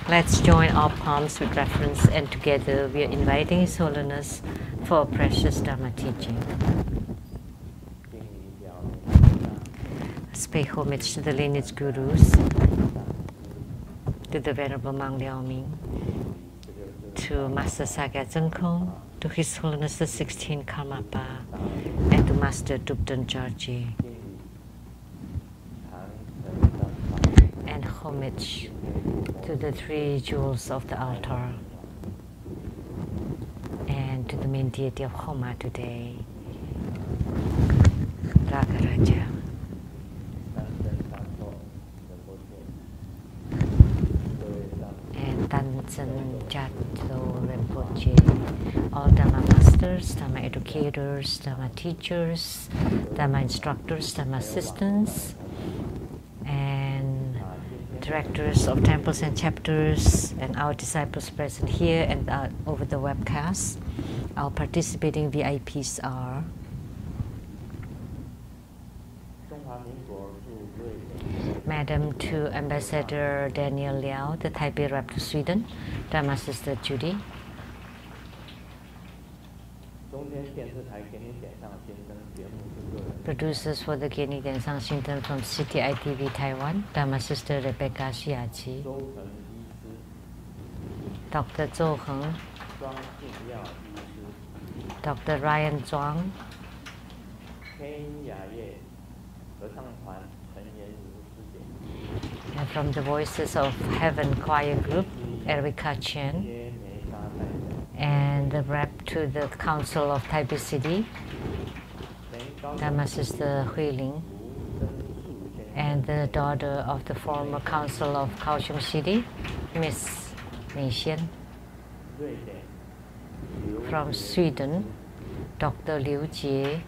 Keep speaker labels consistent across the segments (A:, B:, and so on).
A: Let's join our palms with reference, and together we are inviting His Holiness for a precious Dharma teaching. Let's pay homage to the lineage gurus, to the Venerable Mang Liao Ming, to Master Sagyat Zengkong, to His Holiness the 16th Karmapa, and to Master Dubden Jarji. And homage to the three jewels of the altar, and to the main deity of Homa today, Ragaraja. And Tanzen Jato Rinpoche, all Dharma masters, Dharma educators, Dharma teachers, Dharma instructors, Dharma assistants, and directors of temples and chapters, and our disciples present here and over the webcast. Our participating VIPs are Madam to Ambassador Daniel Liao, the Taipei rep to Sweden, Dharma Sister Judy, producers for the Geni Densang Xingten from City ITV Taiwan, Dharma Sister Rebecca Xiaji, Dr. Zhou Heng, Dr. Ryan Zhuang, and from the Voices of Heaven Choir Group, Erica Chen, and the rep to the Council of Taipei City, Dharma Sister Hui Ling, and the daughter of the former Council of Kaohsiung City, Miss Mei Xian. From Sweden, Dr. Liu Jie,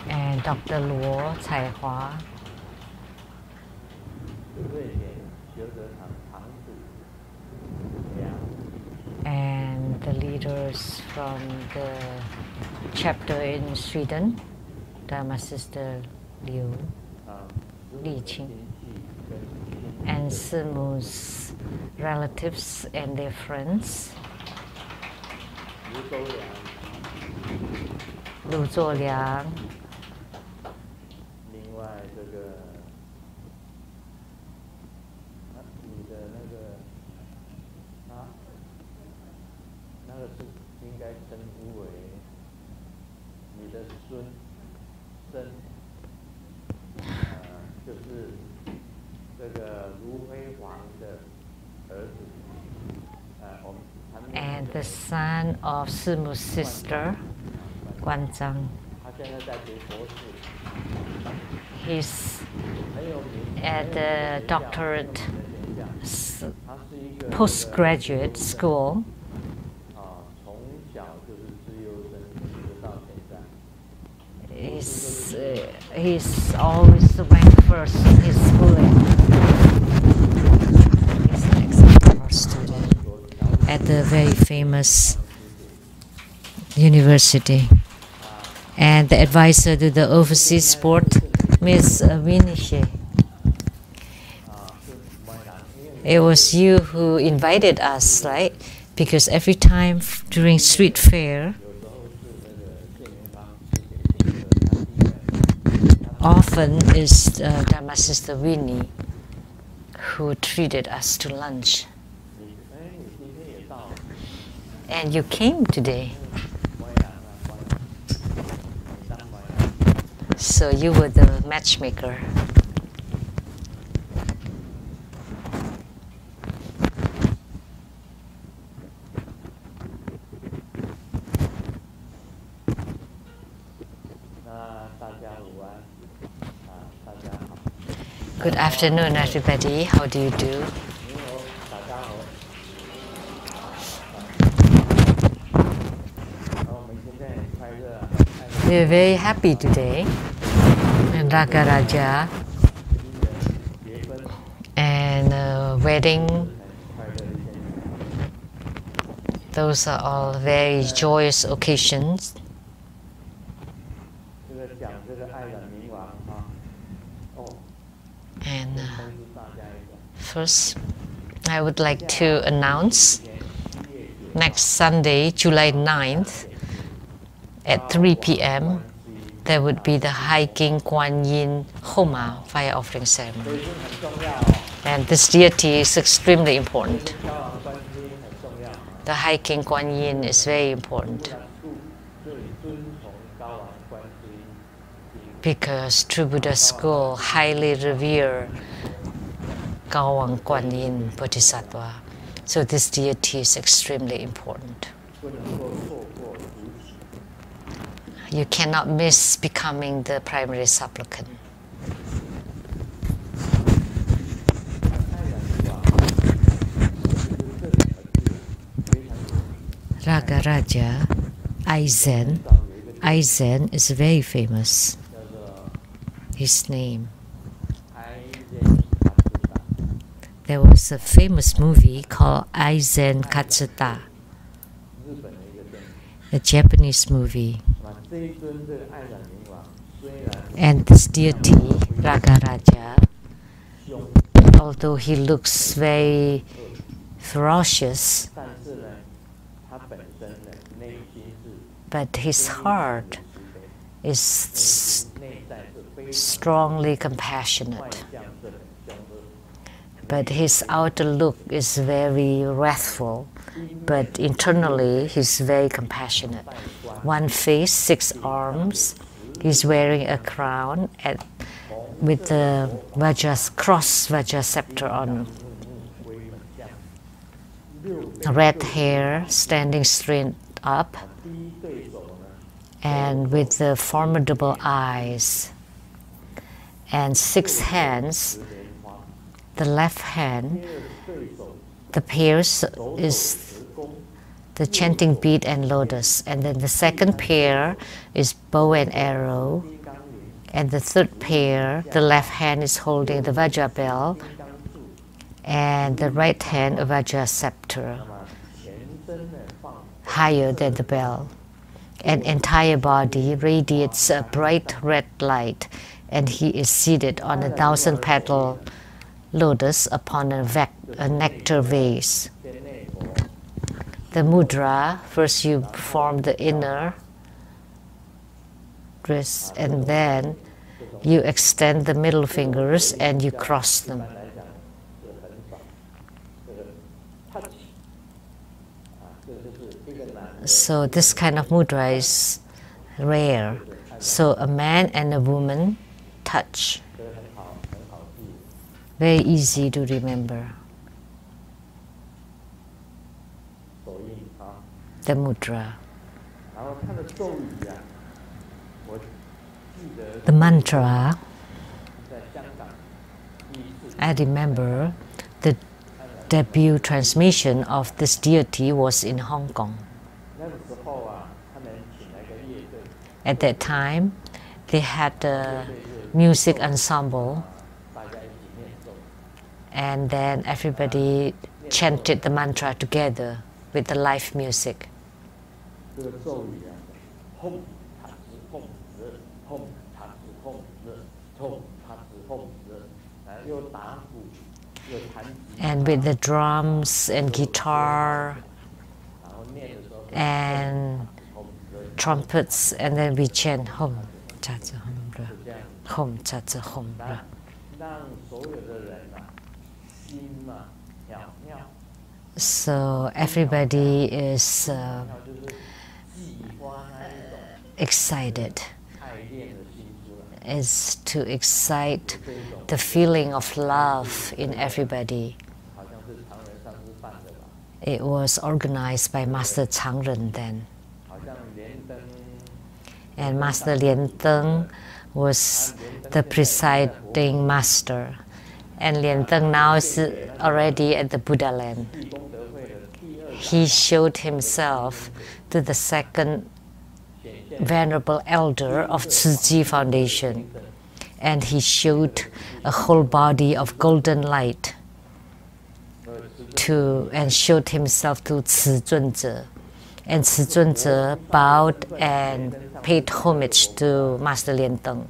A: and Dr. Luo Caihua, and the leaders from the chapter in Sweden, Dharma Sister Liu, Li Qing, and Simu's relatives and their friends, Lu Zuoliang, and the son of Simu's sister, Guan Zhang. He's at the doctorate postgraduate school. He's always ranked first in his schooling. He's an exemplar student at the very famous university. And the advisor to the overseas sport, Miss Winishe. It was you who invited us, right? Because every time during street fair, often is Dharma Sister Winnie who treated us to lunch. And you came today. So you were the matchmaker. Good afternoon, everybody. How do you do? We're very happy today in Ragaraja, and wedding. Those are all very joyous occasions. And first, I would like to announce next Sunday, July 9th, at 3 p.m., there would be the Hiking Guan Yin Homa fire offering ceremony. And this deity is extremely important. The Hiking Guan Yin is very important because True Buddha School highly revere Gawang Guan Yin Bodhisattva. So this deity is extremely important. You cannot miss becoming the primary supplicant. Ragaraja Aizen. Aizen is very famous. His name. There was a famous movie called Aizen Katsuta, a Japanese movie. And this deity, Ragaraja, although he looks very ferocious, but his heart is strongly compassionate. But his outer look is very wrathful, but internally he's very compassionate. One face, 6 arms. He's wearing a crown with the cross Vajra scepter on. Red hair standing straight up, and with the formidable eyes, and 6 hands. The left hand, the pairs is the chanting bead and lotus, and then the second pair is bow and arrow, and the third pair, the left hand is holding the Vajra bell, and the right hand a Vajra scepter, higher than the bell. And entire body radiates a bright red light, and he is seated on a 1,000-petal lotus upon a nectar vase. The mudra, first you form the inner wrist, and then you extend the middle fingers and you cross them. So this kind of mudra is rare. So a man and a woman touch. Very easy to remember. The mudra. The mantra, I remember the debut transmission of this deity was in Hong Kong. At that time, they had a music ensemble, and then everybody chanted the mantra together with the live music. And with the drums and guitar and trumpets, and then we chant Hom Cha Cha Hom Ra, Hom Cha Cha Hom Ra. So everybody is excited, is to excite the feeling of love in everybody. It was organized by Master Changren then. And Master Lien Teng was the presiding master. And Lien Teng now is already at the Buddha land. He showed himself to the second venerable elder of Tzu Chi Foundation, and he showed a whole body of golden light and showed himself to Tzu Zunzi. And Zizunzi bowed and paid homage to Master Lien Teng.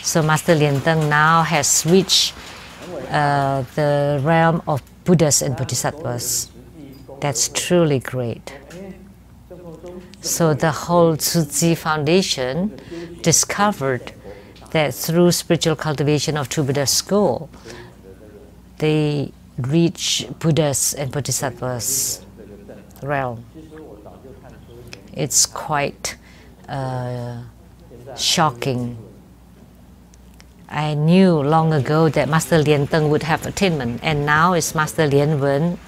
A: So Master Lien Teng now has reached the realm of Buddhas and Bodhisattvas. That's truly great. So the whole Tzu Foundation discovered that through spiritual cultivation of True Buddha School, they reach Buddhas and Bodhisattvas realm. It's quite shocking. I knew long ago that Master Lien Teng would have attainment, and now it's Master Lien Wen.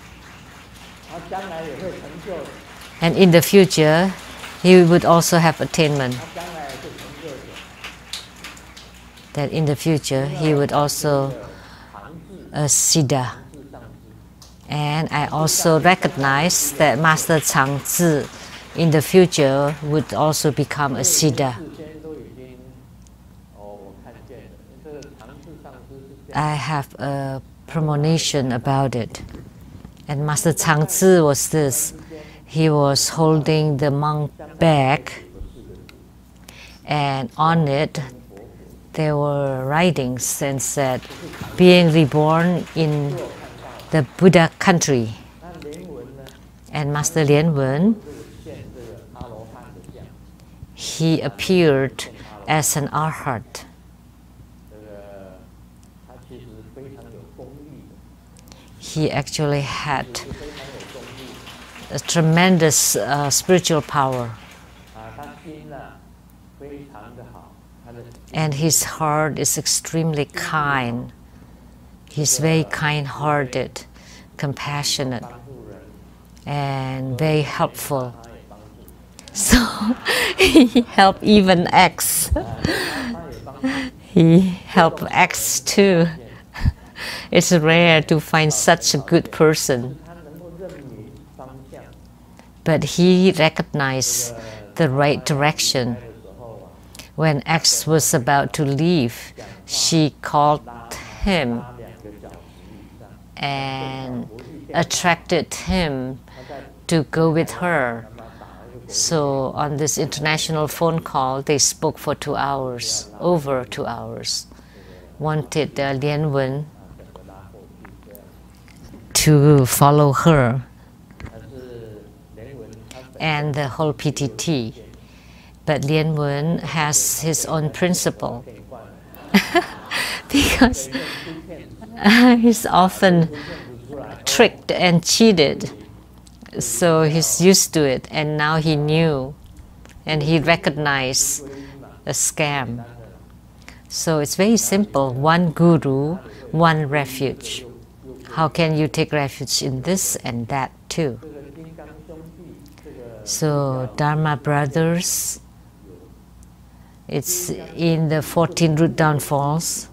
A: And in the future, he would also have attainment. That in the future, he would also Siddha. And I also recognize that Master Changzi in the future would also become a Siddha. I have a premonition about it. And Master Changzi was this. He was holding the monk bag, and on it there were writings and said, being reborn in the Buddha country. And Master Lien Wen, he appeared as an arhat. He actually had a tremendous spiritual power. And his heart is extremely kind. He's very kind-hearted, compassionate, and very helpful. So he helped even X. He helped X too. It's rare to find such a good person. But he recognized the right direction. When X was about to leave, she called him and attracted him to go with her. So on this international phone call, they spoke for 2 hours, over 2 hours. Wanted Lien Wen to follow her and the whole PTT. But Lien Wen has his own principle because he's often tricked and cheated. So he's used to it, and now he knew and he recognized a scam. So it's very simple, one guru, one refuge. How can you take refuge in this and that too? So Dharma Brothers, it's in the 14 root downfalls.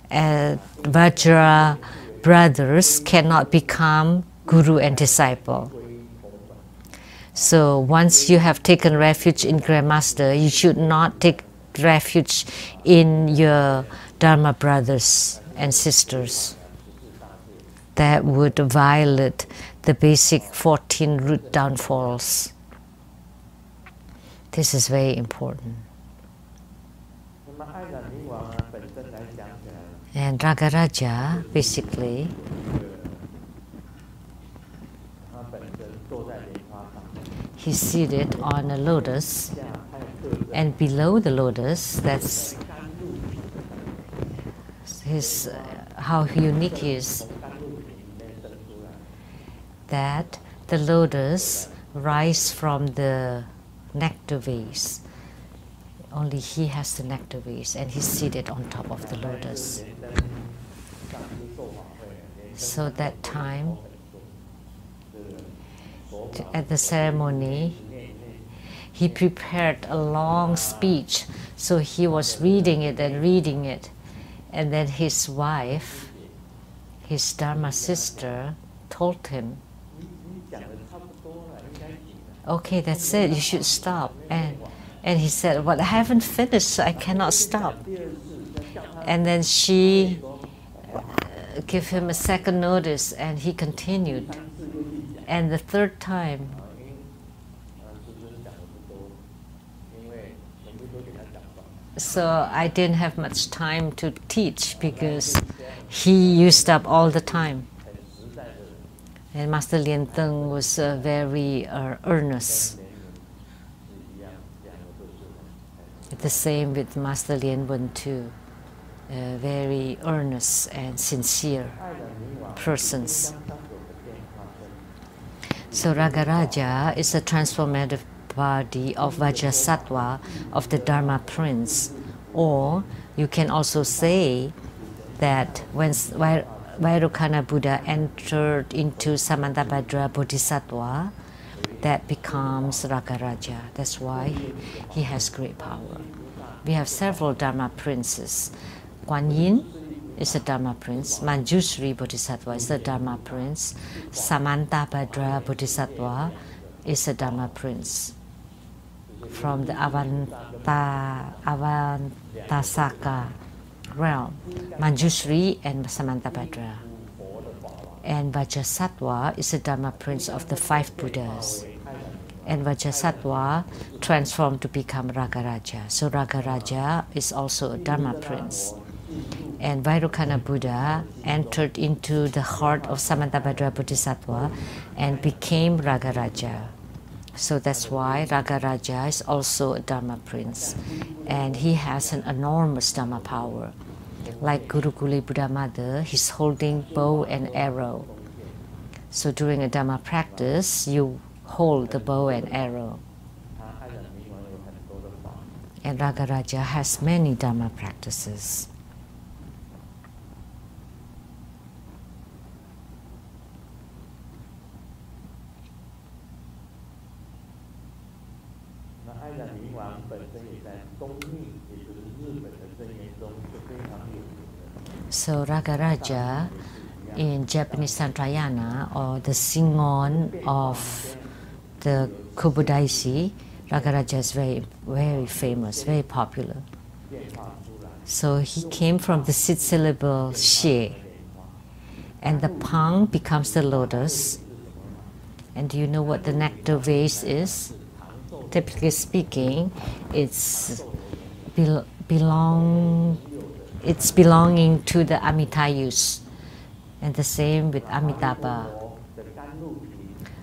A: Vajra Brothers cannot become guru and disciple. So once you have taken refuge in Grandmaster, you should not take refuge in your Dharma brothers and sisters. That would violate the basic 14 root downfalls. This is very important. And Ragaraja, basically, he's seated on a lotus, and below the lotus, that's his, how unique he is, that the lotus rises from the nectar vase. Only he has the nectar vase, and he's seated on top of the lotus. So that time, at the ceremony, he prepared a long speech. So he was reading it and reading it. And then his wife, his Dharma sister, told him, okay, that's it, you should stop. And he said, well, I haven't finished, so I cannot stop. And then she gave him a second notice, and he continued. And the third time, So I didn't have much time to teach because he used up all the time. And Master Lien Teng was very earnest. The same with Master Lien Wen too. Very earnest and sincere persons. So Ragaraja is a transformative body of Vajrasattva of the Dharma Prince. Or you can also say that when Vairocana Buddha entered into Samantabhadra Bodhisattva, that becomes Ragaraja. That's why he has great power. We have several Dharma princes. Kuan Yin is a Dharma prince. Manjushri Bodhisattva is a Dharma prince. Samantabhadra Bodhisattva is a Dharma prince. From the Avantasaka realm, Manjushri and Samantabhadra. And Vajrasattva is a Dharma prince of the 5 Buddhas. And Vajrasattva transformed to become Ragaraja. So Ragaraja is also a Dharma prince. And Vairocana Buddha entered into the heart of Samantabhadra Bodhisattva and became Ragaraja. So that's why Ragaraja is also a Dharma prince. And he has an enormous Dharma power. Like Gurukuli Buddha Mother, he's holding bow and arrow. So during a Dharma practice, you hold the bow and arrow. And Ragaraja has many Dharma practices. So Ragaraja in Japanese Santrayana, or the Shingon of the Kobudaishi, Ragaraja is very, very famous, very popular. So he came from the 6 syllable she, and the pang becomes the lotus. And do you know what the nectar vase is? Typically speaking, it's belonging to the Amitayus, and the same with Amitabha.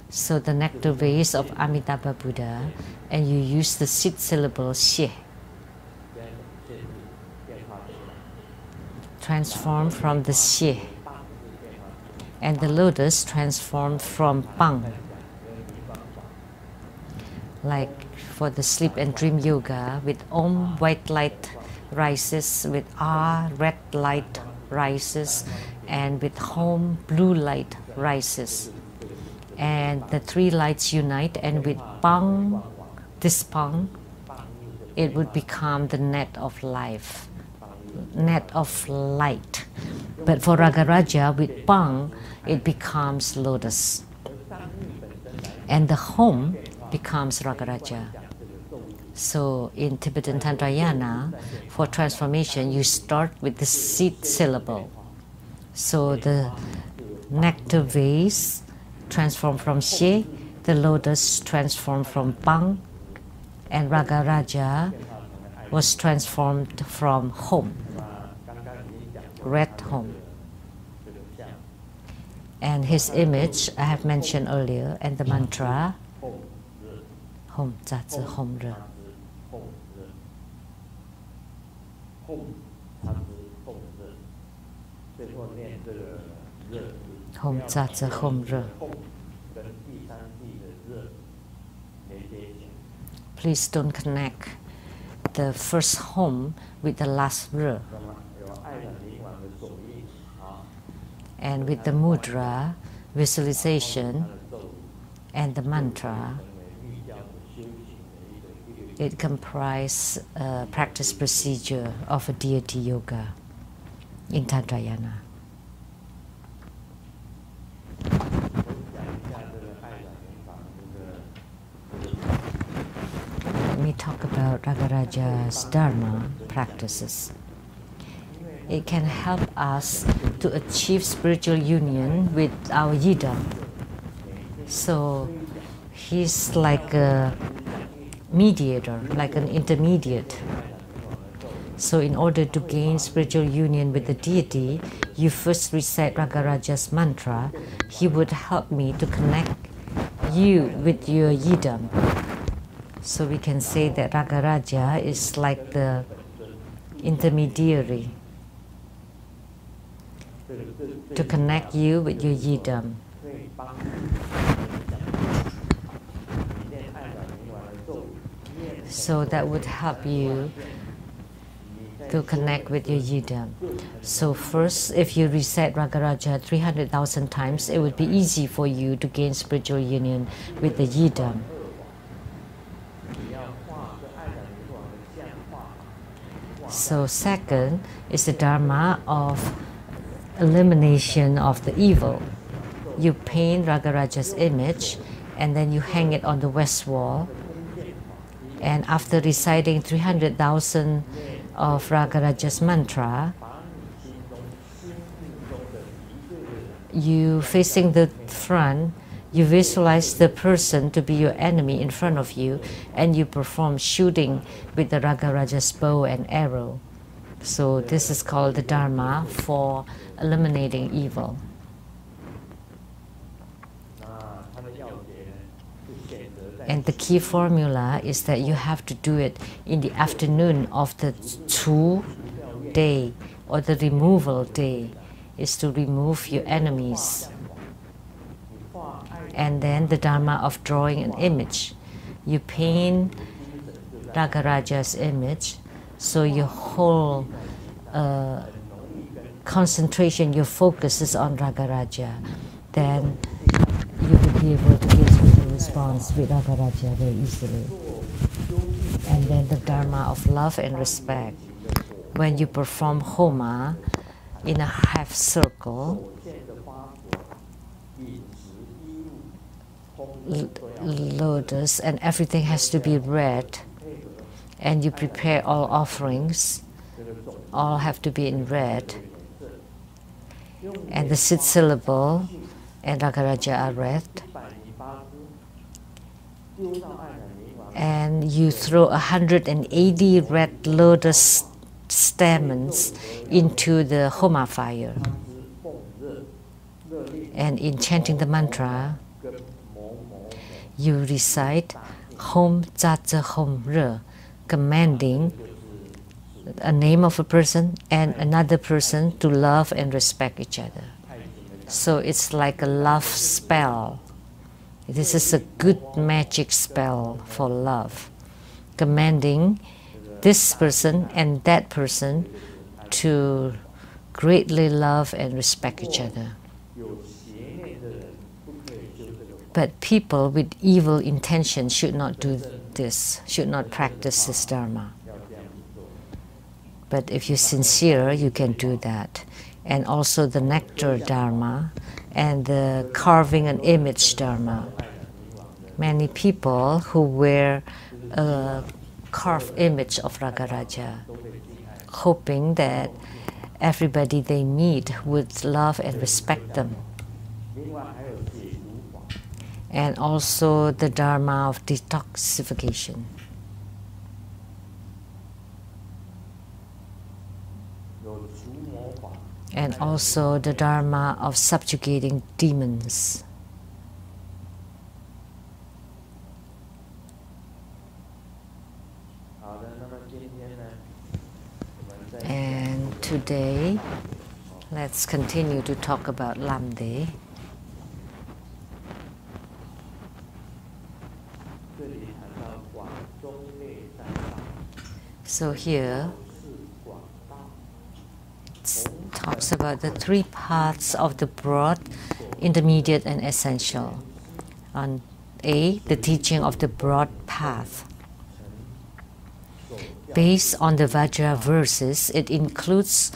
A: So the nectar vase of Amitabha Buddha, and you use the 6 syllable she. Transformed from the she. And the lotus transformed from pang. Like for the sleep and dream yoga, with Om, white light rises, with Ah, red light rises, and with Hom, blue light rises. And the 3 lights unite, and with Pang, this Pang, it would become the net of life, net of light. But for Ragaraja, with Pang, it becomes lotus. And the Hom becomes Ragaraja. So in Tibetan Tantrayana, for transformation, you start with the 6 syllable. So the nectar vase transformed from she, the lotus transformed from pang, and Ragaraja was transformed from home, red home. And his image I have mentioned earlier, and the mantra Hom Tza Tzu Hom Re. Hom Tza Tzu Hom Re. Please don't connect the first hom with the last re. And with the mudra, visualization, and the mantra, it comprises a practice procedure of a deity yoga in Tantrayana. Let me talk about Ragaraja's Dharma practices. It can help us to achieve spiritual union with our yidam. So he's like a mediator, like an intermediate. So in order to gain spiritual union with the deity, you first recite Ragaraja's mantra. He would help me to connect you with your yidam. So we can say that Ragaraja is like the intermediary to connect you with your yidam. So that would help you to connect with your yidam. So first, if you recite Ragaraja 300,000 times, it would be easy for you to gain spiritual union with the yidam. So second is the dharma of elimination of the evil. You paint Ragaraja's image and then you hang it on the west wall. And after reciting 300,000 of Ragaraja's mantra, you facing the front, you visualize the person to be your enemy in front of you, and you perform shooting with the Ragaraja's bow and arrow. So this is called the dharma for eliminating evil. And the key formula is that you have to do it in the afternoon of the Chu day, or the removal day, is to remove your enemies. And then the dharma of drawing an image. You paint Ragaraja's image, so your whole concentration, your focus is on Ragaraja. Then you will be able to get spiritual response with Ragaraja very easily. And then the dharma of love and respect. When you perform homa in a half circle, lotus, and everything has to be red, and you prepare all offerings, all have to be in red, and the sit syllable and Ragaraja are red, and you throw 180 red lotus stamens into the homa fire. And in chanting the mantra, you recite Hom Tza Hom Re, commanding a name of a person and another person to love and respect each other. So it's like a love spell. This is a good magic spell for love, commanding this person and that person to greatly love and respect each other. But people with evil intention should not do this, should not practice this dharma. But if you're sincere, you can do that. And also the nectar dharma and the carving an image dharma. Many people who wear a carved image of Ragaraja, hoping that everybody they meet would love and respect them. And also the dharma of detoxification. And also the dharma of subjugating demons. And today, let's continue to talk about Lamdre. So here, it talks about the three paths of the broad, intermediate, and essential. On A, the teaching of the broad path. Based on the Vajra verses, it includes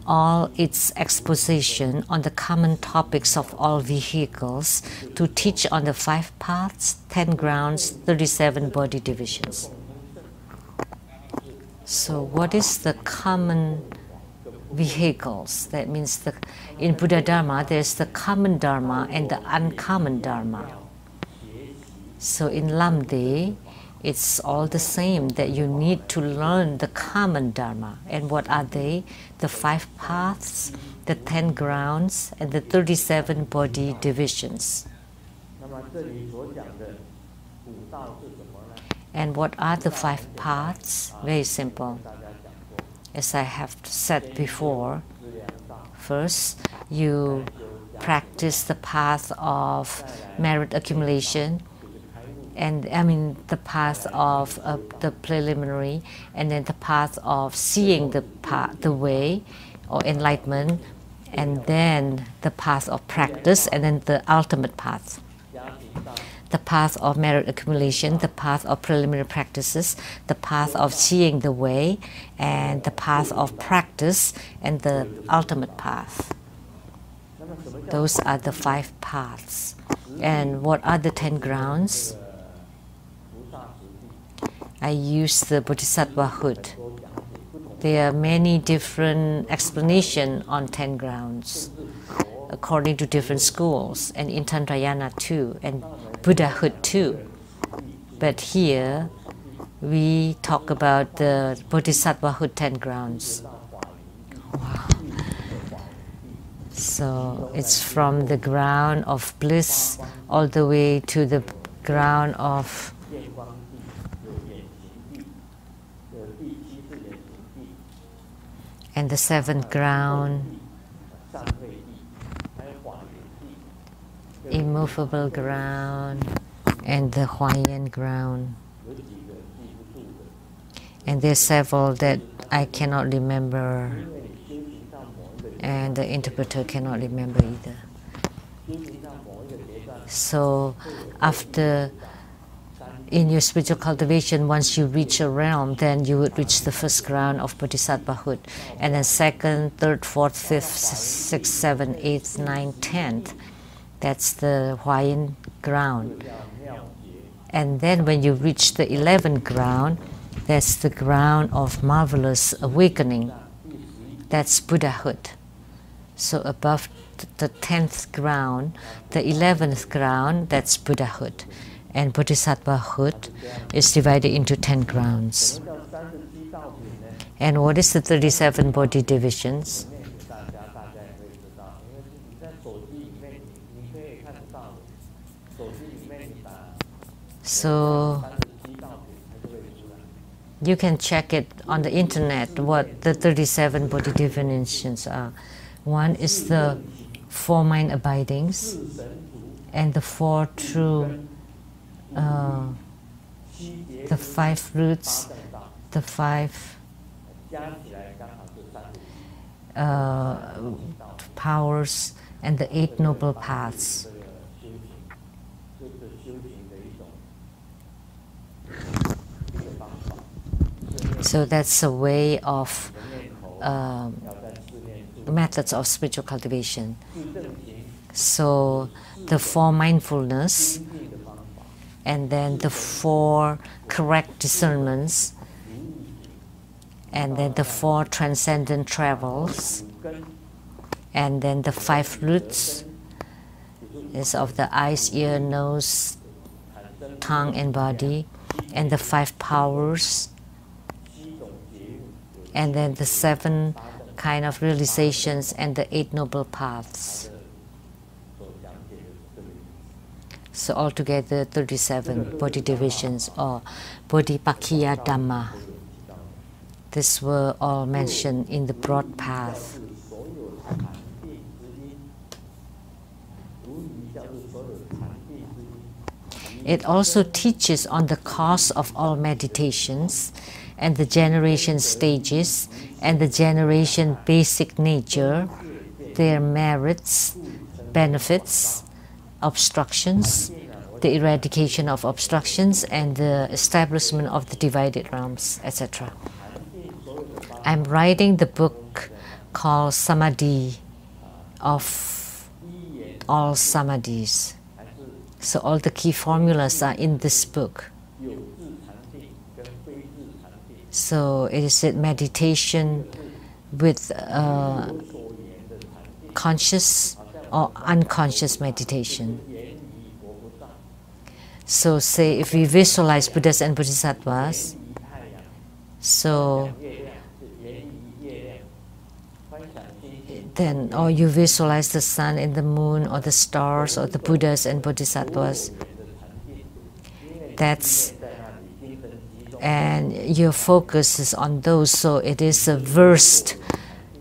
A: all its exposition on the common topics of all vehicles to teach on the 5 paths, 10 grounds, 37 body divisions. So what is the common vehicles? That means in Buddha Dharma, there's the common Dharma and the uncommon Dharma. So in Lamdre, It's all the same, that you need to learn the common Dharma. And what are they? The 5 paths, the 10 grounds, and the 37 body divisions. And what are the 5 paths? Very simple. As I have said before, first, you practice the path of merit accumulation, and the path of the preliminary, and then the path of seeing the way or enlightenment, and then the path of practice, and then the ultimate path. The path of merit accumulation, the path of preliminary practices, the path of seeing the way, and the path of practice, and the ultimate path. Those are the 5 paths. And what are the 10 grounds? I use the Bodhisattvahood. There are many different explanations on 10 grounds, according to different schools, and in Tantrayana too, and Buddhahood too. But here, we talk about the Bodhisattvahood 10 grounds. Wow. So it's from the ground of bliss all the way to the ground of and the 7th ground, immovable ground, and the Sheng-Yen ground. And there's several that I cannot remember, and the interpreter cannot remember either. So after, in your spiritual cultivation, once you reach a realm, then you would reach the 1st ground of Bodhisattvahood, and then 2nd, 3rd, 4th, 5th, 6th, 7th, 8th, 9th, 10th. That's the Sheng-Yen ground. And then when you reach the 11th ground, that's the ground of marvelous awakening. That's Buddhahood. So above the 10th ground, the 11th ground, that's Buddhahood. And Bodhisattvahood is divided into 10 grounds. And what is the 37 body divisions? So you can check it on the internet what the 37 body divisions are. One is the 4 mind abidings, and the 4 true, the 5 roots, the 5 powers, and the 8 noble paths. So that's a way of methods of spiritual cultivation. So the 4 mindfulness, and then the 4 correct discernments, and then the 4 transcendent travels, and then the 5 roots is of the eyes, ear, nose, tongue, and body, and the 5 powers, and then the 7 kind of realizations, and the 8 noble paths. So altogether 37 body divisions, or Bodhipakkhya Dhamma. These were all mentioned in the broad path. It also teaches on the cause of all meditations, and the generation stages, and the generation basic nature, their merits, benefits, obstructions, the eradication of obstructions, and the establishment of the divided realms, etc. I'm writing the book called Samadhi of all Samadhis. So all the key formulas are in this book. So it is a meditation with conscious or unconscious meditation. So say if we visualize Buddhas and Bodhisattvas, so then, or you visualize the sun and the moon or the stars or the Buddhas and Bodhisattvas, and your focus is on those, so it is a versed,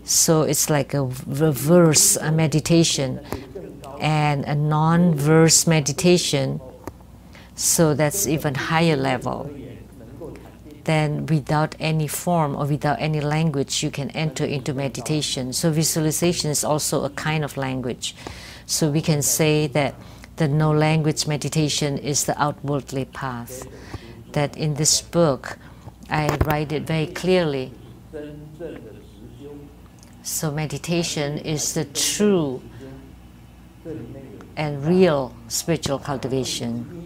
A: so it's like a reverse meditation and a non-verse meditation, so that's even higher level. Then without any form or without any language, you can enter into meditation. So visualization is also a kind of language. So we can say that the no language meditation is the outwardly path. That in this book, I write it very clearly. So meditation is the true and real spiritual cultivation.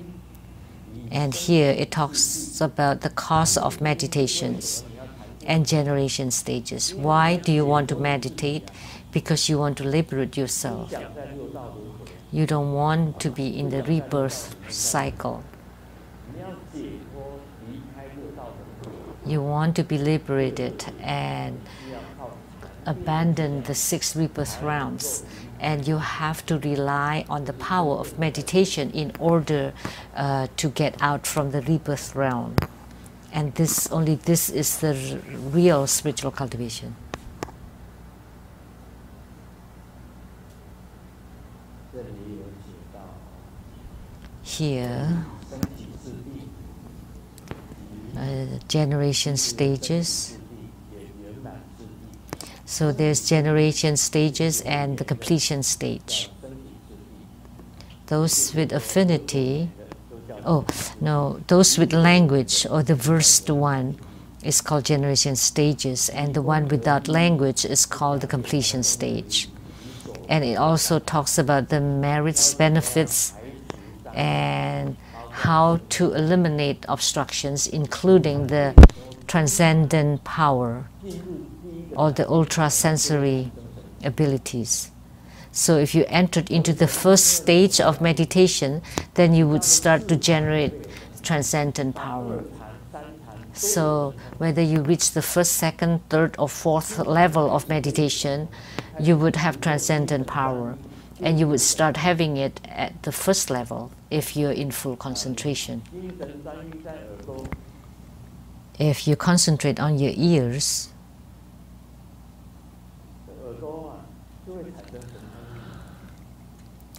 A: And here it talks about the cause of meditations and generation stages. Why do you want to meditate? Because you want to liberate yourself. You don't want to be in the rebirth cycle. You want to be liberated and abandon the 6 rebirth realms. And you have to rely on the power of meditation in order to get out from the rebirth realm. And only this is the real spiritual cultivation. Here, generation stages. So there's generation stages and the completion stage. Those with affinity, those with language or the versed one is called generation stages, and the one without language is called the completion stage. And it also talks about the merits, benefits, and how to eliminate obstructions, including the transcendent power or the ultra-sensory abilities. So if you entered into the first stage of meditation, then you would start to generate transcendent power. So whether you reach the first, second, third, or fourth level of meditation, you would have transcendent power. And you would start having it at the first level if you're in full concentration. If you concentrate on your ears,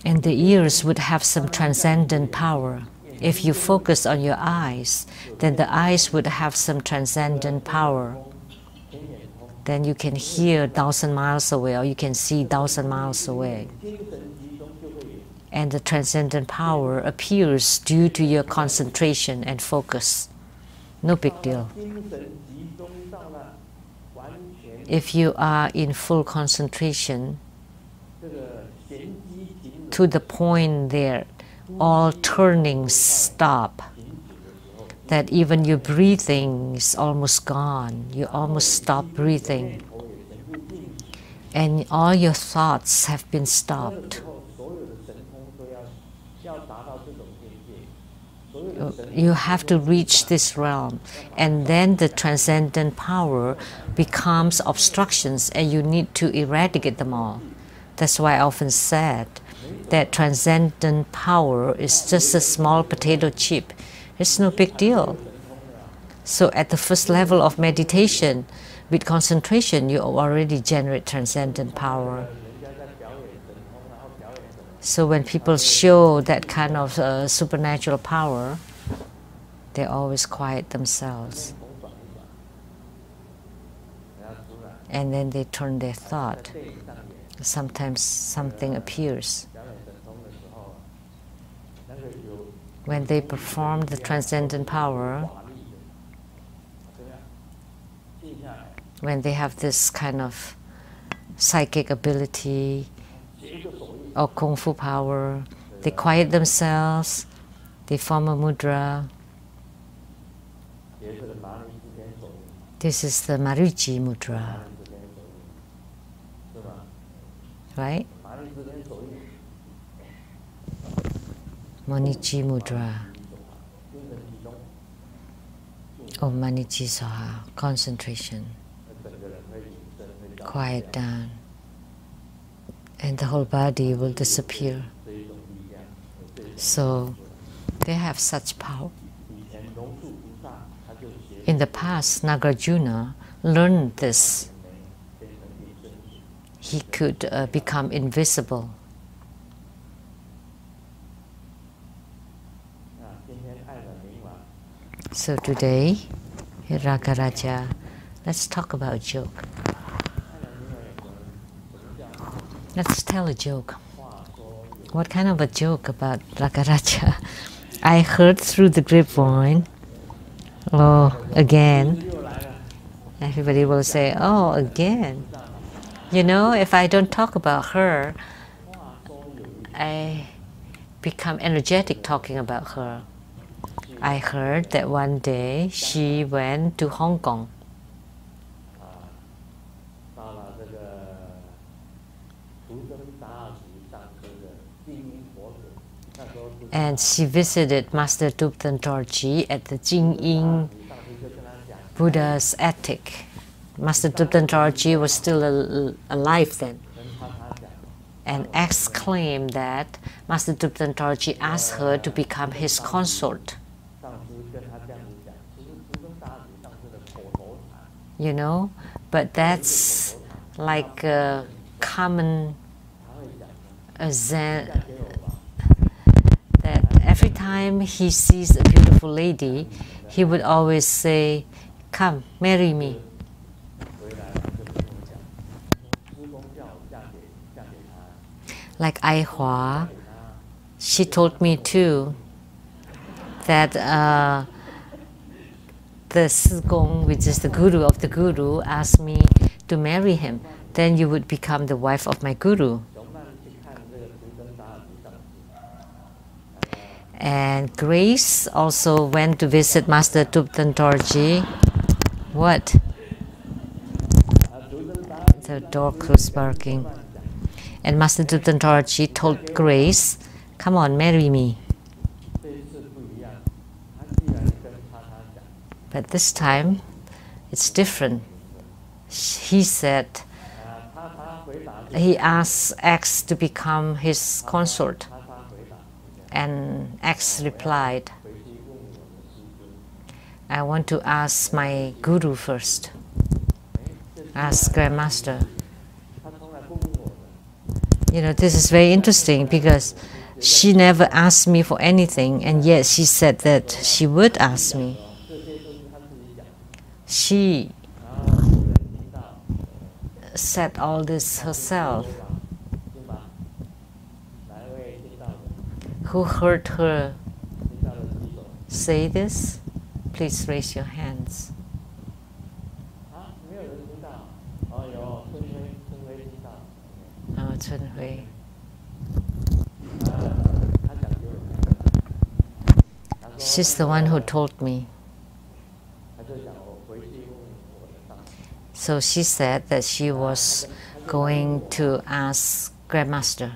A: and the ears would have some transcendent power. If you focus on your eyes, then the eyes would have some transcendent power. Then you can hear 1,000 miles away, or you can see 1,000 miles away. And the transcendent power appears due to your concentration and focus. No big deal. If you are in full concentration, to the point there, all turnings stop, that even your breathing is almost gone. You almost stop breathing. And all your thoughts have been stopped. You have to reach this realm, and then the transcendent power becomes obstructions, and you need to eradicate them all. That's why I often said that transcendent power is just a small potato chip. It's no big deal. So at the first level of meditation, with concentration, you already generate transcendent power. So when people show that kind of supernatural power, they always quiet themselves. And then they turn their thought. Sometimes something appears. When they perform the transcendent power, when they have this kind of psychic ability or kung fu power, they quiet themselves, they form a mudra. This is the Marici mudra, right? Monichi mudra. Om Mani Chi Swaha, concentration, quiet down, and the whole body will disappear. So they have such power. In the past, Nagarjuna learned this. He could become invisible. So today, Ragaraja, let's talk about a joke. Let's tell a joke. What kind of a joke about Ragaraja? I heard through the grapevine. Oh, again. Everybody will say, oh, again. You know, if I don't talk about her, I become energetic talking about her. I heard that one day she went to Hong Kong. And she visited Master Dupten Dorji at the Jingyin Buddha's attic. Master Dupten Dorji was still alive then, and exclaimed that Master Dupten Dorji asked her to become his consort. You know, but that's like a common Zen, that every time he sees a beautiful lady, he would always say, "Come, marry me." Like Ai Hua, she told me too that the Sigong, which is the guru of the guru, asked me to marry him. Then you would become the wife of my guru. And Grace also went to visit Master Dupten Dorji. What? The dog was barking. And Master Dupten Dorji told Grace, "Come on, marry me." But this time, it's different. He said, he asked X to become his consort. And X replied, "I want to ask my guru first. Ask Grandmaster." You know, this is very interesting because she never asked me for anything, and yet she said that she would ask me. She said all this herself. Who heard her say this? Please raise your hands. Oh, Chun Hui. She's the one who told me. So she said that she was going to ask Grandmaster.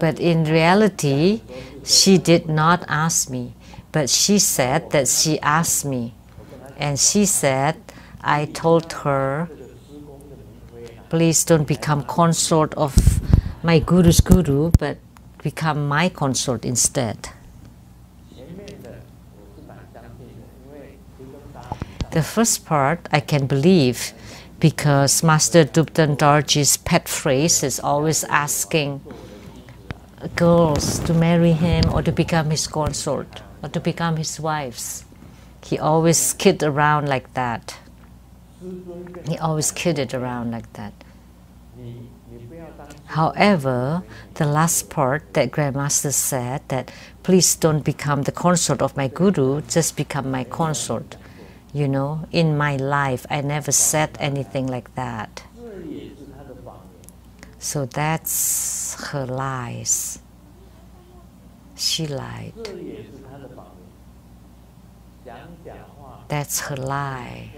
A: But in reality, she did not ask me. But she said that she asked me. And she said, I told her, please don't become consort of my guru's guru, but become my consort instead. The first part I can believe because Master Dupten Dorji's pet phrase is always asking girls to marry him or to become his consort or to become his wives. He always kid around like that. He always kidded around like that. However, the last part that Grandmaster said that please don't become the consort of my guru, just become my consort. You know, in my life, I never said anything like that. So that's her lies. She lied. That's her lie.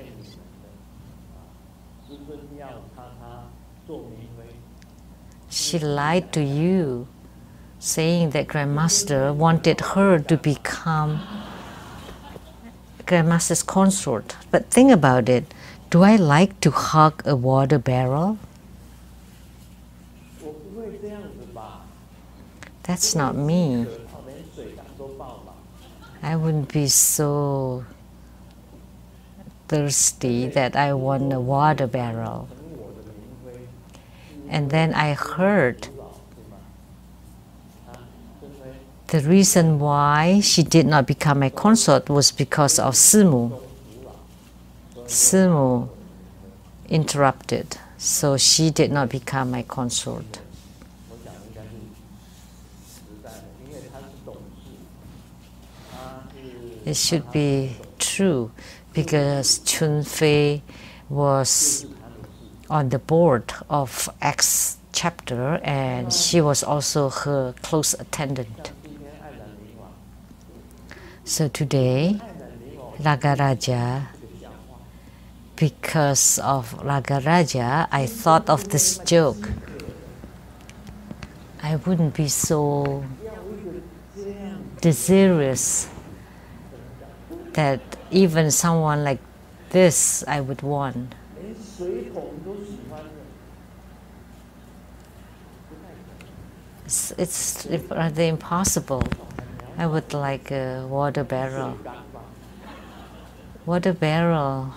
A: She lied to you saying that Grandmaster wanted her to become Grandmaster's consort. But think about it. Do I like to hug a water barrel? That's not me. I wouldn't be so thirsty that I want a water barrel. And then I heard the reason why she did not become my consort was because of Simu. Simu interrupted, so she did not become my consort. It should be true because Chun Fei was on the board of X chapter and she was also her close attendant. So today, Ragaraja, because of Ragaraja, I thought of this joke. I wouldn't be so desirous that even someone like this I would want. It's rather impossible. I would like a water barrel. Water barrel.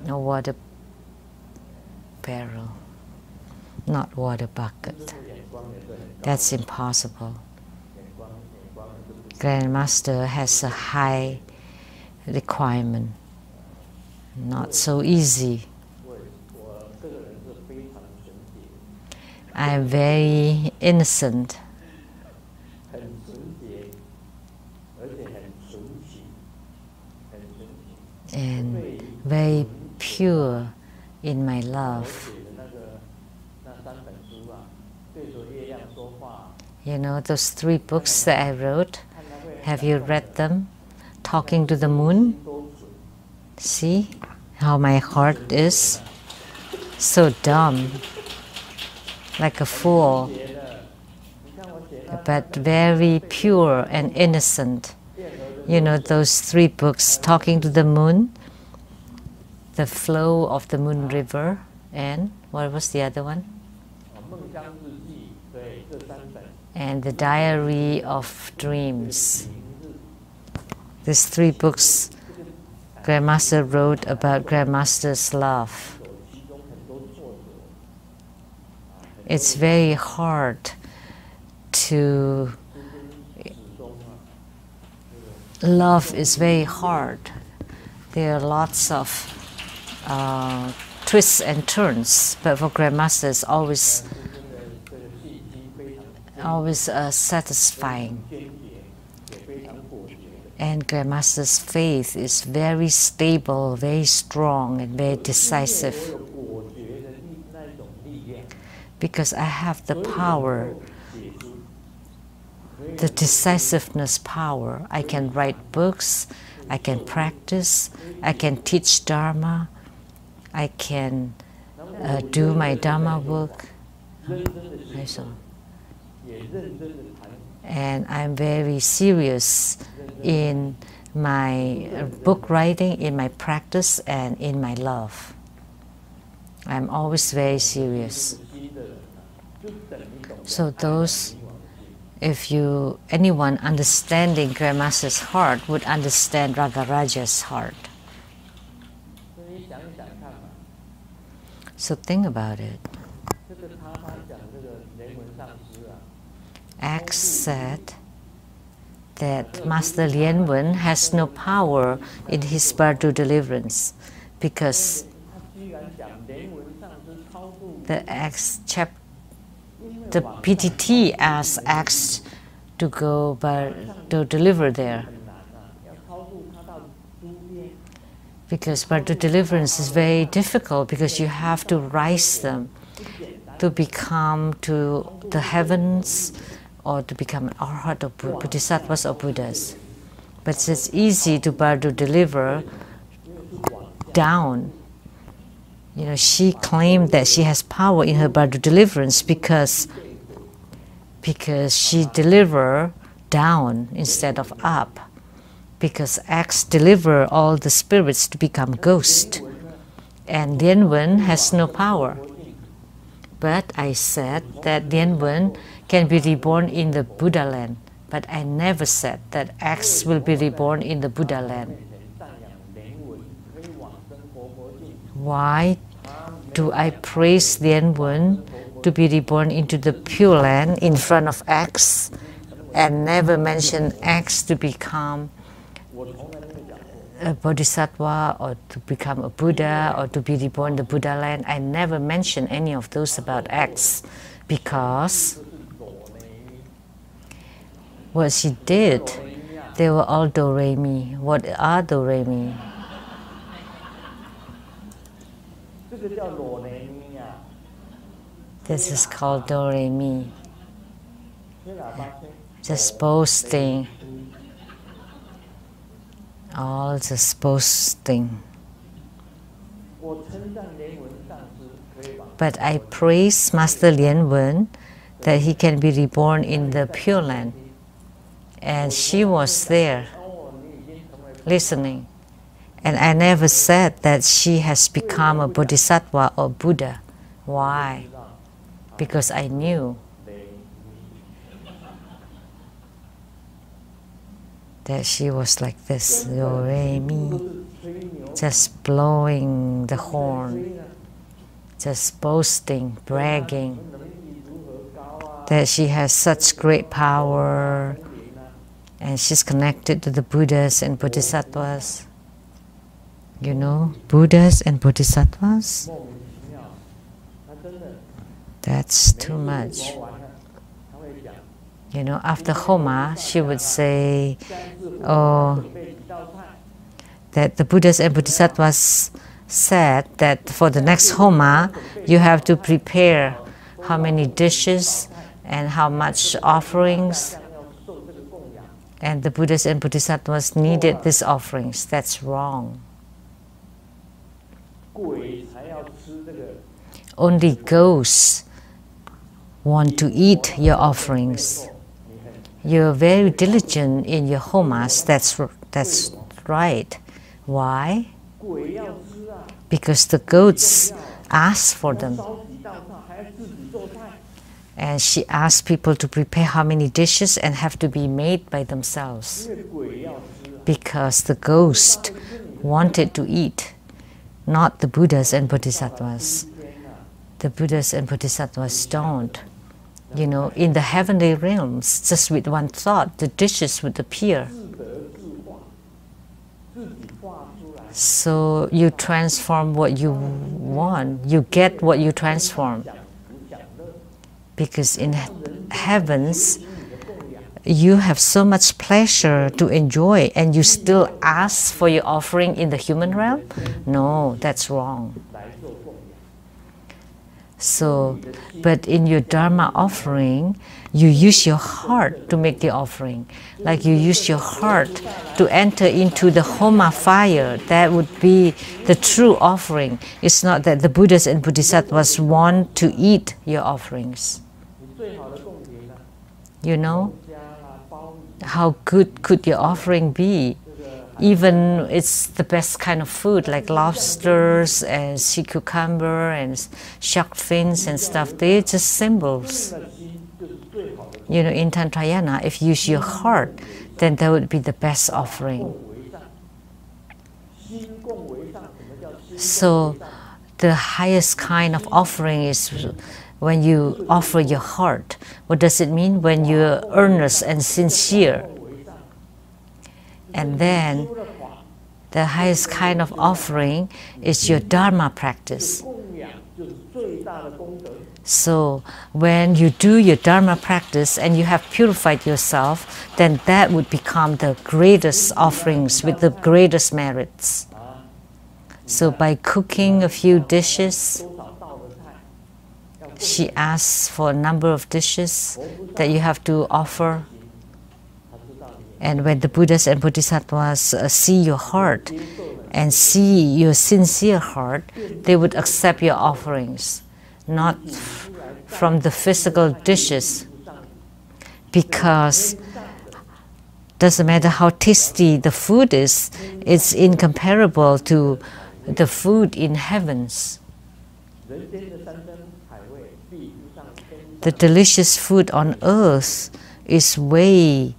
A: No water barrel. Not water bucket. That's impossible. Grandmaster has a high requirement. Not so easy. I am very innocent and very pure in my love. You know those 3 books that I wrote? Have you read them? Talking to the Moon? See how my heart is? So dumb, like a fool, but very pure and innocent. You know those 3 books, Talking to the Moon, The Flow of the Moon River, and what was the other one? And The Diary of Dreams. These 3 books Grandmaster wrote about Grandmaster's love. It's very hard to love is very hard. There are lots of twists and turns, but for Grandmaster it's always satisfying. And Grandmaster's faith is very stable, very strong, and very decisive. Because I have the power, the decisiveness power. I can write books, I can practice, I can teach Dharma, I can do my Dharma work. And I'm very serious in my book writing, in my practice, and in my love. I'm always very serious. So those, if anyone understanding Grandmaster's heart would understand Ragaraja's heart. So think about it. X said that Master Lien Wen has no power in his Bardo deliverance because the PTT asked X to go to deliver there. Because Bardo deliverance is very difficult because you have to rise them to become to the heavens or to become an arhat or bodhisattvas or Buddhas. But it's easy to Bardo deliver down she claimed that she has power in her body deliverance because she deliver down instead of up, because X deliver all the spirits to become ghost, and Lien Wen has no power. But I said that Lien Wen can be reborn in the Buddha land, but I never said that X will be reborn in the Buddha land. Why do I praise Lien Wen to be reborn into the Pure Land in front of X and never mention X to become a Bodhisattva or to become a Buddha or to be reborn in the Buddha land? I never mention any of those about X, because what she did, they were all do-re-mi. What are do-re-mi? This is called do-re-mi. Just boasting. All just boasting. But I praise Master Lien Wen that he can be reborn in the Pure Land. And she was there, listening. And I never said that she has become a Bodhisattva or Buddha. Why? Because I knew that she was like this, do-re-mi, just blowing the horn, just boasting, bragging, that she has such great power, and she's connected to the Buddhas and Bodhisattvas. Buddhas and Bodhisattvas? That's too much. After Homa, she would say, that the Buddhas and Bodhisattvas said that for the next Homa, you have to prepare how many dishes and how much offerings. And the Buddhas and Bodhisattvas needed these offerings. That's wrong. Only ghosts want to eat your offerings. You're very diligent in your homas. That's right. Why? Because the goats ask for them. And she asked people to prepare how many dishes and have to be made by themselves. Because the ghost wanted to eat, not the Buddhas and Bodhisattvas. The Buddhas and Bodhisattvas don't. In the heavenly realms, just with one thought, the dishes would appear. So you transform what you want, you get what you transform. Because in heavens, you have so much pleasure to enjoy, and you still ask for your offering in the human realm? No, that's wrong. So, but in your Dharma offering, you use your heart to make the offering. Like you use your heart to enter into the Homa fire. That would be the true offering. It's not that the Buddhas and Bodhisattvas want to eat your offerings. How good could your offering be? Even it's the best kind of food, like lobsters and sea cucumber and shark fins and stuff. They're just symbols. In Tantrayana, if you use your heart, then that would be the best offering. So the highest kind of offering is when you offer your heart. What does it mean? When you're earnest and sincere. And then the highest kind of offering is your Dharma practice. So when you do your Dharma practice and you have purified yourself, then that would become the greatest offerings with the greatest merits. So by cooking a few dishes, she asks for a number of dishes that you have to offer. And when the Buddhas and Bodhisattvas see your heart and see your sincere heart, they would accept your offerings, not from the physical dishes, because doesn't matter how tasty the food is, it's incomparable to the food in heavens. The delicious food on earth is way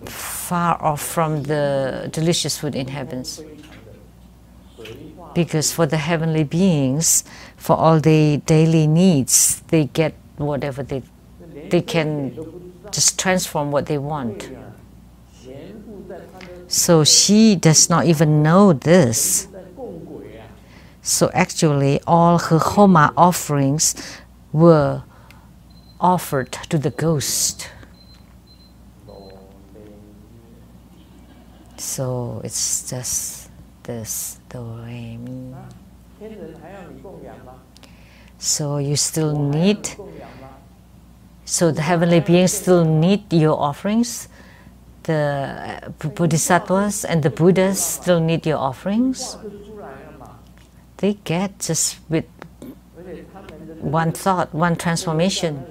A: far off from the delicious food in heavens. Because for the heavenly beings, for all their daily needs, they get whatever they can just transform what they want. So she does not even know this. So actually, all her Homa offerings were offered to the ghost. So it's just this story. So you still need, so the heavenly beings still need your offerings. The Bodhisattvas and the Buddhas still need your offerings. They get just with one thought, one transformation.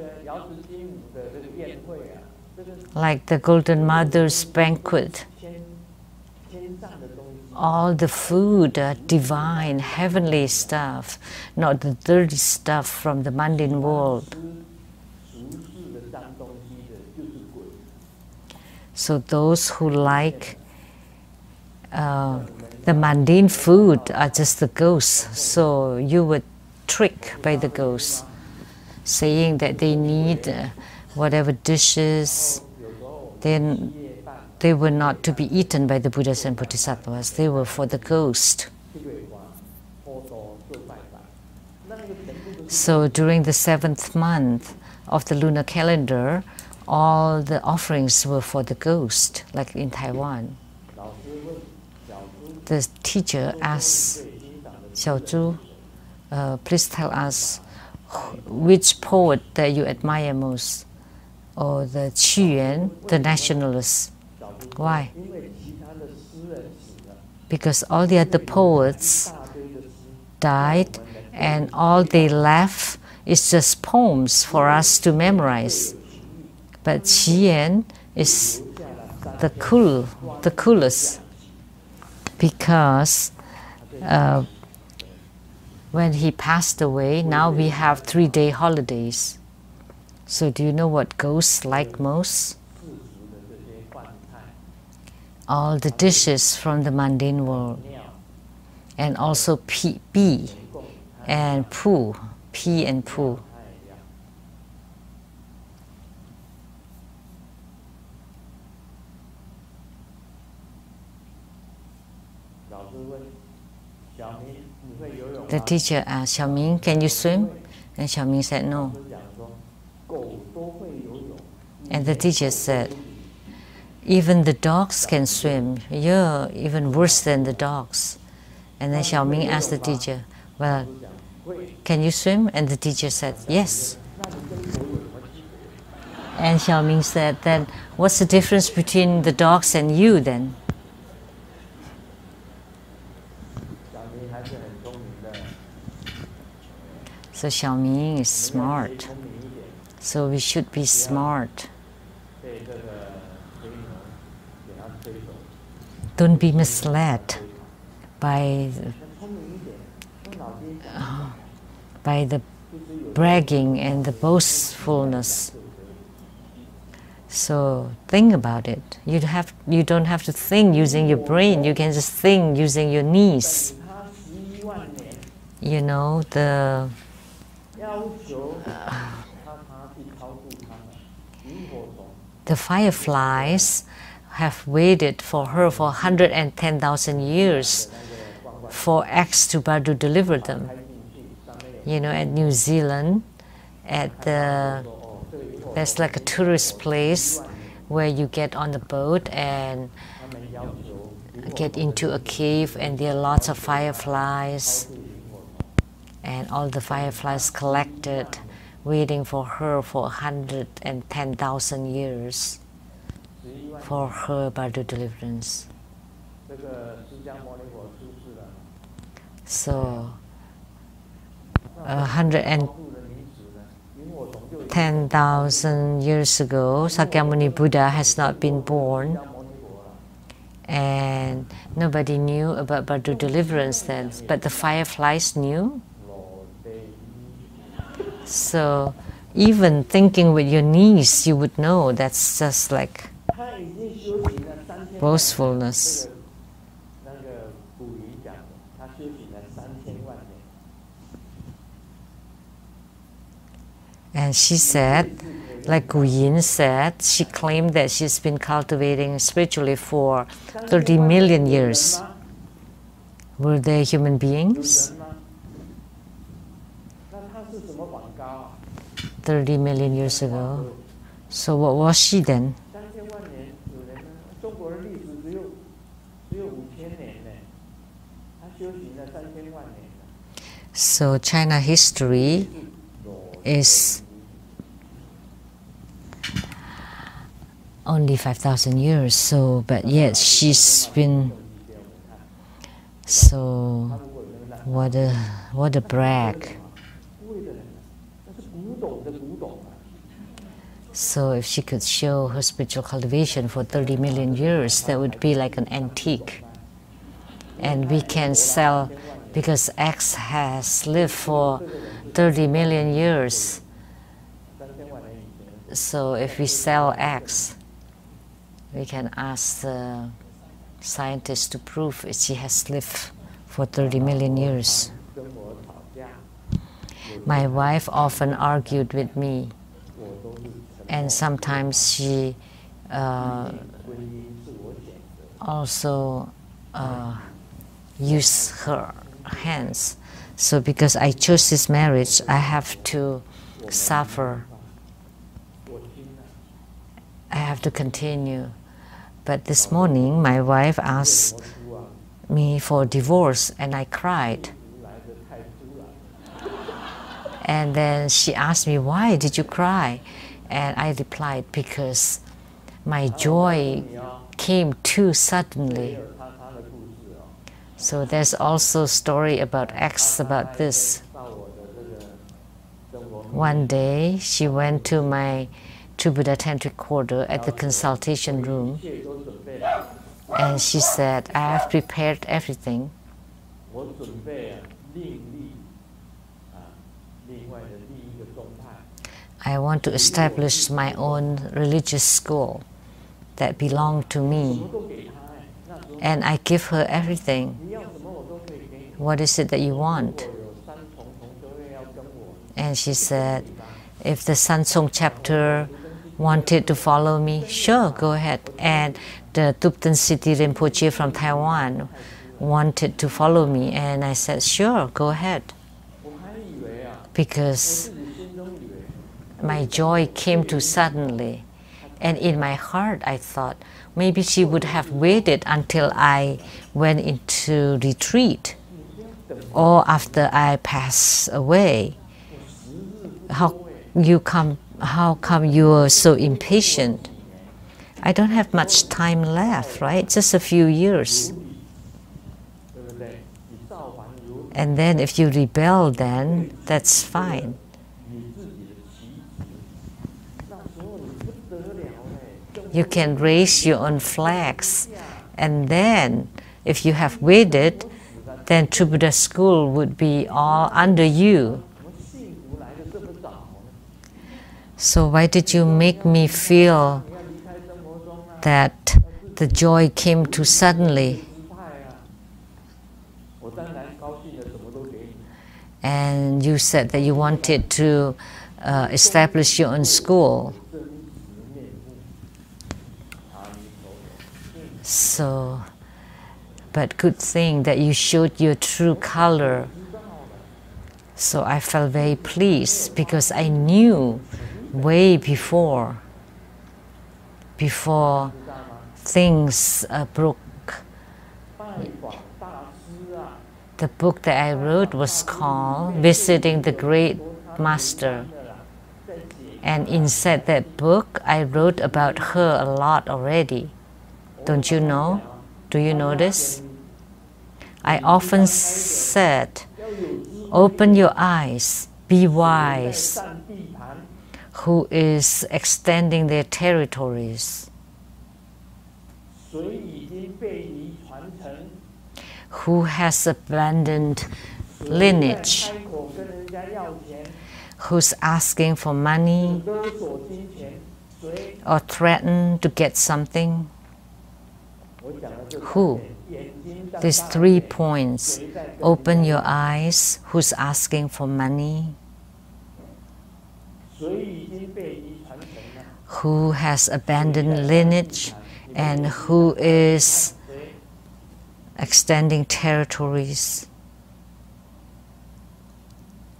A: Like the Golden Mother's banquet. All the food, divine, heavenly stuff, not the dirty stuff from the mundane world. So those who like the mundane food are just the ghosts. So you were tricked by the ghosts, saying that they need whatever dishes. Then they were not to be eaten by the Buddhas and Bodhisattvas. They were for the ghost. So during the 7th month of the lunar calendar, all the offerings were for the ghost, like in Taiwan. The teacher asked Xiao Zhu, please tell us which poet that you admire most, or the Sheng-Yen, the nationalist. Why? Because all the other poets died and all they left is just poems for us to memorize. But Sheng-Yen is the coolest, because when he passed away, now we have 3-day holidays. So do you know what ghosts like most? All the dishes from the mundane world, and also pee and poo. The teacher asked Xiaoming, can you swim? And Xiaoming said no. And the teacher said, even the dogs can swim. You're even worse than the dogs. And then Xiaoming asked the teacher, well, can you swim? And the teacher said, yes. And Xiaoming said, then what's the difference between the dogs and you then? So Xiaoming is smart. So we should be smart. Don't be misled by the bragging and the boastfulness. So think about it. You don't have to think using your brain. You can just think using your knees. You know, the fireflies have waited for her for 110,000 years for X to Bardu deliver them. You know, at New Zealand, there's like a tourist place where you get on the boat and get into a cave, and there are lots of fireflies, and all the fireflies collected, waiting for her for 110,000 years for her Bardu deliverance. So 110,000 years ago, Sakyamuni Buddha has not been born, and nobody knew about Bardo deliverance then, but the fireflies knew. So even thinking with your knees, you would know that's just like boastfulness. And she said, like Gu Yin said, she claimed that she's been cultivating spiritually for 30 million years. Were they human beings? 30 million years ago. So what was she then? So China history is only 5,000 years, so but yet she's been so what a brag. So if she could show her spiritual cultivation for 30 million years, that would be like an antique. And we can sell, because X has lived for 30 million years. So if we sell X, we can ask the scientists to prove she has lived for 30 million years. My wife often argued with me, and sometimes she also used her hands. So because I chose this marriage, I have to suffer. I have to continue. But this morning, my wife asked me for divorce, and I cried. And then she asked me, why did you cry? And I replied, because my joy came too suddenly. So there's also a story about X about this. One day, she went to my True Buddha Tantric quarter at the consultation room, and she said, I have prepared everything. I want to establish my own religious school that belonged to me. And I give her everything. What is it that you want? And she said, if the Sansong chapter wanted to follow me, sure, go ahead. And the Thupten City Rinpoche from Taiwan wanted to follow me, and I said, sure, go ahead. Because my joy came too suddenly. And in my heart, I thought, maybe she would have waited until I went into retreat or after I pass away. How come you are so impatient? I don't have much time left, right? Just a few years. And then if you rebel, then that's fine. You can raise your own flags, and then if you have waited, then True Buddha school would be all under you. So why did you make me feel that the joy came too suddenly? And you said that you wanted to establish your own school. So, but good thing that you showed your true color. So I felt very pleased because I knew way before things broke. The book that I wrote was called Visiting the Great Master. And inside that book, I wrote about her a lot already. Don't you know? Do you notice? I often said, open your eyes, be wise. Who is extending their territories? Who has abandoned lineage? Who's asking for money or threatened to get something? Who? These 3 points. Open your eyes. Who's asking for money? Who has abandoned lineage? And who is extending territories?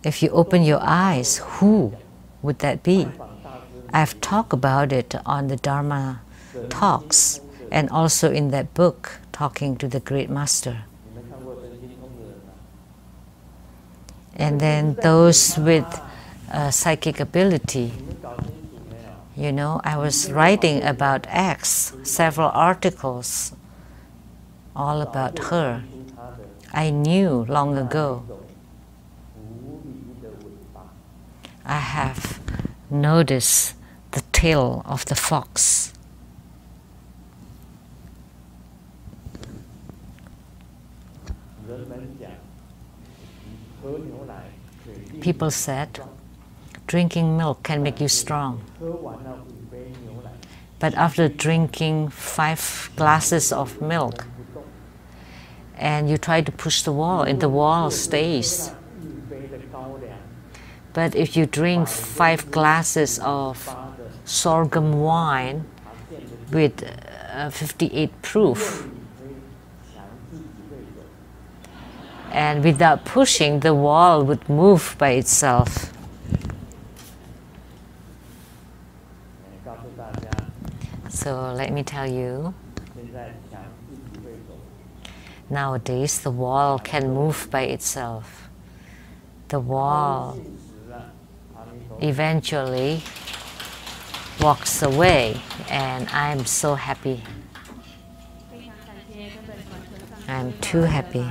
A: If you open your eyes, who would that be? I've talked about it on the Dharma talks and also in that book, Talking to the Great Master. And then those with psychic ability, you know, I was writing about X, several articles all about her. I knew long ago. I have noticed the tail of the fox. People said, drinking milk can make you strong. But after drinking 5 glasses of milk, and you try to push the wall, and the wall stays. But if you drink 5 glasses of sorghum wine with 58 proof, and without pushing, the wall would move by itself. So let me tell you, nowadays the wall can move by itself. The wall eventually walks away, and I'm so happy. I'm too happy.